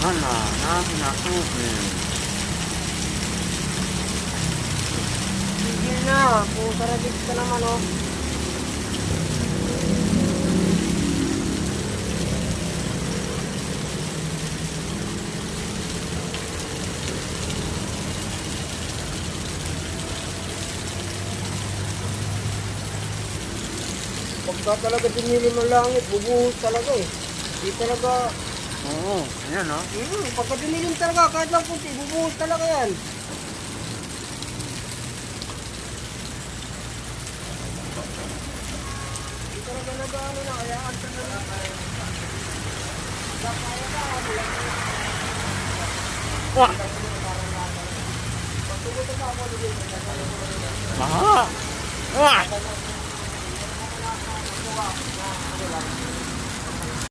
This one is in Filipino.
Hala, namin nasubin. Tigil na. Puta na dito ka naman, oh. Pagka talaga dinilim ang langit, bubuhos talaga eh. Di talaga, Oo, ayan o. pagka dinilim talaga, kahit lang punti, bubuhos talaga yan. Di talaga nag-ano na, kayaan ka na lang. Kaya ka, wala ka na. Wah! Pag tumutok ako, Aha! Wah! Ano lang,